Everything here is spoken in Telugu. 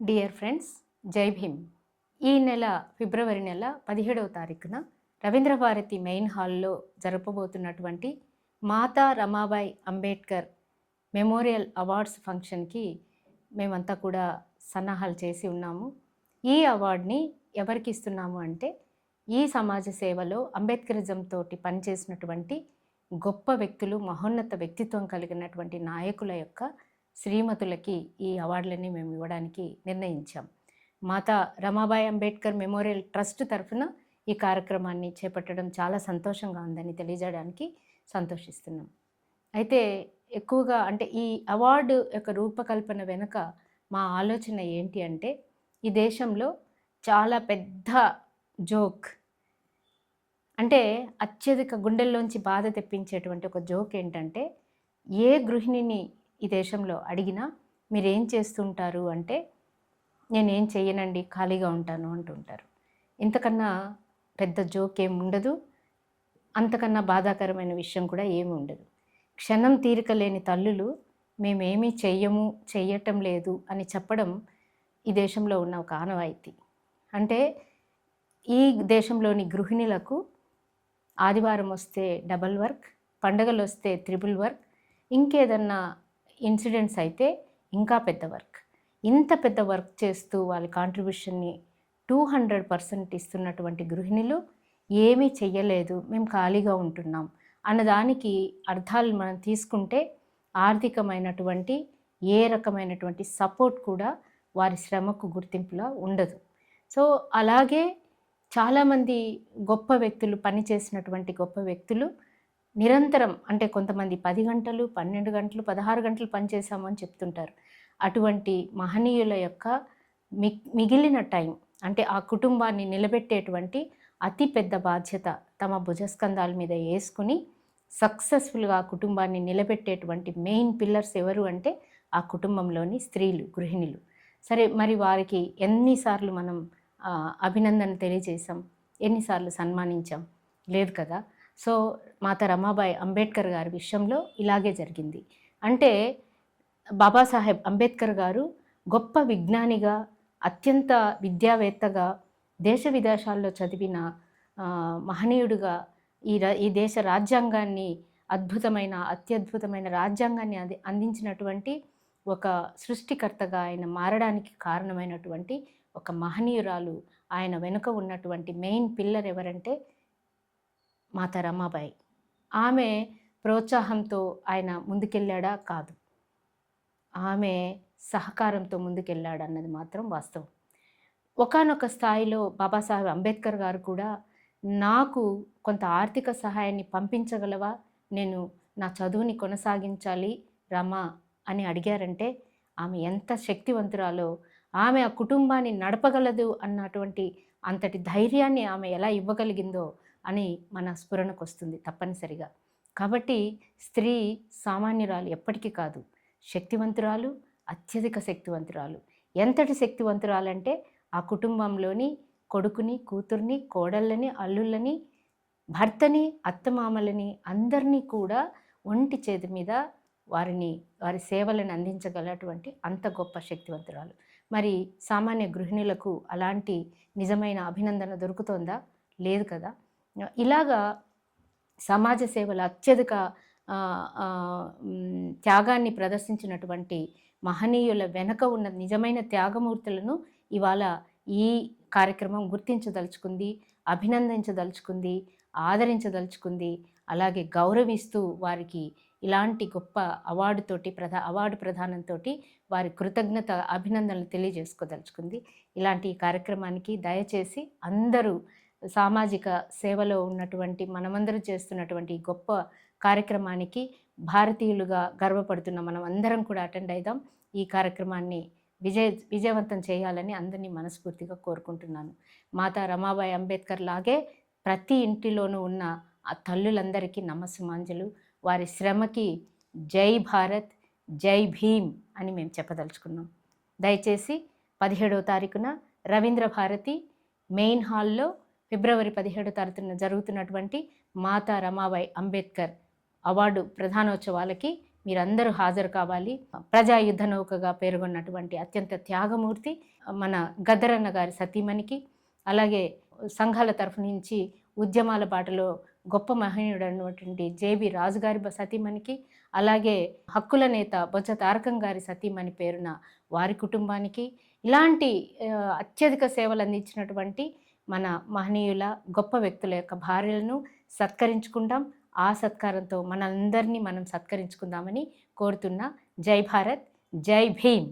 డియర్ ఫ్రెండ్స్, జై భీమ్. ఈ నెల ఫిబ్రవరి నెల 17వ తారీఖున రవీంద్ర భారతి మెయిన్ హాల్లో జరపబోతున్నటువంటి మాతా రమాబాయి అంబేద్కర్ మెమోరియల్ అవార్డ్స్ ఫంక్షన్కి మేమంతా కూడా సన్నాహాలు చేసి ఉన్నాము. ఈ అవార్డ్ని ఎవరికి ఇస్తున్నాము అంటే, ఈ సమాజ సేవలో అంబేద్కరిజం తోటి పనిచేసినటువంటి గొప్ప వ్యక్తులు, మహోన్నత వ్యక్తిత్వం కలిగినటువంటి నాయకుల యొక్క శ్రీమతులకి ఈ అవార్డులని మేము ఇవ్వడానికి నిర్ణయించాం. మాతా రమాబాయి అంబేద్కర్ మెమోరియల్ ట్రస్ట్ తరఫున ఈ కార్యక్రమాన్ని చేపట్టడం చాలా సంతోషంగా ఉందని తెలియజేయడానికి సంతోషిస్తున్నాం. అయితే ఎక్కువగా అంటే ఈ అవార్డు యొక్క రూపకల్పన వెనుక మా ఆలోచన ఏంటి అంటే, ఈ దేశంలో చాలా పెద్ద జోక్, అంటే అత్యధిక గుండెల్లోంచి బాధ తెప్పించేటువంటి ఒక జోక్ ఏంటంటే, ఏ గృహిణిని ఈ దేశంలో అడిగినా మీరేం చేస్తుంటారు అంటే, నేనేం చెయ్యనండి, ఖాళీగా ఉంటాను అంటుంటారు. ఇంతకన్నా పెద్ద జోక్ ఏమి ఉండదు, అంతకన్నా బాధాకరమైన విషయం కూడా ఏమి ఉండదు. క్షణం తీరిక లేని తల్లులు మేమేమీ చెయ్యటం లేదు అని చెప్పడం ఈ దేశంలో ఉన్న ఒక ఆనవాయితీ. అంటే ఈ దేశంలోని గృహిణులకు ఆదివారం వస్తే డబల్ వర్క్, పండగలు వస్తే త్రిబుల్ వర్క్, ఇంకేదన్నా ఇన్సిడెంట్స్ అయితే ఇంకా పెద్ద వర్క్. ఇంత పెద్ద వర్క్ చేస్తూ వాళ్ళ కాంట్రిబ్యూషన్ని 200% ఇస్తున్నటువంటి గృహిణులు ఏమీ చెయ్యలేదు, మేము ఖాళీగా ఉంటున్నాం అన్నదానికి అర్థాలు మనం తీసుకుంటే, ఆర్థికమైనటువంటి ఏ రకమైనటువంటి సపోర్ట్ కూడా వారి శ్రమకు గుర్తింపులా ఉండదు. సో అలాగే చాలామంది గొప్ప వ్యక్తులు, పనిచేసినటువంటి గొప్ప వ్యక్తులు నిరంతరం, అంటే కొంతమంది 10 గంటలు, 12 గంటలు, 16 గంటలు పనిచేశామని చెప్తుంటారు. అటువంటి మహనీయుల యొక్క మిగిలిన టైం, అంటే ఆ కుటుంబాన్ని నిలబెట్టేటువంటి అతి పెద్ద బాధ్యత తమ భుజస్కంధాల మీద వేసుకుని సక్సెస్ఫుల్గా ఆ కుటుంబాన్ని నిలబెట్టేటువంటి మెయిన్ పిల్లర్స్ ఎవరు అంటే, ఆ కుటుంబంలోని స్త్రీలు, గృహిణులు. సరే, మరి వారికి ఎన్నిసార్లు మనం అభినందన తెలియజేశాం, ఎన్నిసార్లు సన్మానించాం? లేదు కదా. సో మాతా రమాబాయి అంబేద్కర్ గారి విషయంలో ఇలాగే జరిగింది. అంటే బాబాసాహెబ్ అంబేద్కర్ గారు గొప్ప విజ్ఞానిగా, అత్యంత విద్యావేత్తగా, దేశ విదేశాల్లో చదివిన మహనీయుడుగా ఈ దేశ రాజ్యాంగాన్ని అత్యద్భుతమైన రాజ్యాంగాన్ని అందించినటువంటి ఒక సృష్టికర్తగా ఆయన మారడానికి కారణమైనటువంటి ఒక మహనీయురాలు, ఆయన వెనుక ఉన్నటువంటి మెయిన్ పిల్లర్ ఎవరంటే మాతా రమాబాయి. ఆమె ప్రోత్సాహంతో ఆయన ముందుకెళ్ళాడా? కాదు, ఆమె సహకారంతో ముందుకెళ్ళాడన్నది మాత్రం వాస్తవం. ఒకానొక స్థాయిలో బాబాసాహెబ్ అంబేద్కర్ గారు కూడా, నాకు కొంత ఆర్థిక సహాయాన్ని పంపించగలవా, నేను నా చదువుని కొనసాగించాలి రమా అని అడిగారంటే, ఆమె ఎంత శక్తివంతురాలో, ఆమె ఆ కుటుంబాన్ని నడపగలదు అన్నటువంటి అంతటి ధైర్యాన్ని ఆమె ఎలా ఇవ్వగలిగిందో అని మన స్ఫురణకు వస్తుంది తప్పనిసరిగా. కాబట్టి స్త్రీ సామాన్యురాలు ఎప్పటికీ కాదు, శక్తివంతురాలు, అత్యధిక శక్తివంతురాలు. ఎంతటి శక్తివంతురాలంటే, ఆ కుటుంబంలోని కొడుకుని, కూతుర్ని, కోడళ్ళని, అల్లుళ్ళని, భర్తని, అత్తమామలని అందరినీ కూడా ఒంటి చేతి మీద వారి సేవలను అందించగలటువంటి అంత గొప్ప శక్తివంతురాలు. మరి సామాన్య గృహిణులకు అలాంటి నిజమైన అభినందన దొరుకుతోందా? లేదు కదా. ఇలాగా సమాజ సేవల అత్యధిక త్యాగాన్ని ప్రదర్శించినటువంటి మహనీయుల వెనక ఉన్న నిజమైన త్యాగమూర్తులను ఇవాళ ఈ కార్యక్రమం గుర్తించదలుచుకుంది, అభినందించదలుచుకుంది, ఆదరించదలుచుకుంది. అలాగే గౌరవిస్తూ వారికి ఇలాంటి గొప్ప అవార్డు ప్రదానంతో వారి కృతజ్ఞత అభినందనలు తెలియజేసుకోదలుచుకుంది. ఇలాంటి కార్యక్రమానికి దయచేసి అందరూ, సామాజిక సేవలో ఉన్నటువంటి మనమందరం చేస్తున్నటువంటి గొప్ప కార్యక్రమానికి భారతీయులుగా గర్వపడుతున్న మనం అందరం కూడా అటెండ్ అయిదాం. ఈ కార్యక్రమాన్ని విజయవంతం చేయాలని అందరినీ మనస్ఫూర్తిగా కోరుకుంటున్నాను. మాతా రమాబాయి అంబేద్కర్ లాగే ప్రతి ఇంటిలోనూ ఉన్న ఆ తల్లులందరికీ నమస్సుమాంజలు. వారి శ్రమకి జై భారత్, జై భీమ్ అని మేము చెప్పదలుచుకున్నాం. దయచేసి 17వ తారీఖున రవీంద్ర భారతి మెయిన్ హాల్లో ఫిబ్రవరి 17వ తారీఖున జరుగుతున్నటువంటి మాతా రమాబాయి అంబేద్కర్ అవార్డు ప్రధానోత్సవాలకి మీరందరూ హాజరు కావాలి. ప్రజా యుద్ధ నౌకగా పేర్కొన్నటువంటి అత్యంత త్యాగమూర్తి మన గద్దరన్న గారి సతీమణికి, అలాగే సంఘాల తరఫు నుంచి ఉద్యమాల బాటలో గొప్ప మహనీయుడైనటువంటి జేబీ రాజు గారి సతీమణికి, అలాగే హక్కుల నేత బొజ్జ తారకం గారి సతీమణి పేరున వారి కుటుంబానికి, ఇలాంటి అత్యధిక సేవలు అందించినటువంటి మన మహనీయుల గొప్ప వ్యక్తుల యొక్క భార్యలను సత్కరించుకుందాం. ఆ సత్కారంతో మనందరినీ మనం సత్కరించుకుందామని కోరుతున్నా. జై భారత్, జై భీమ్.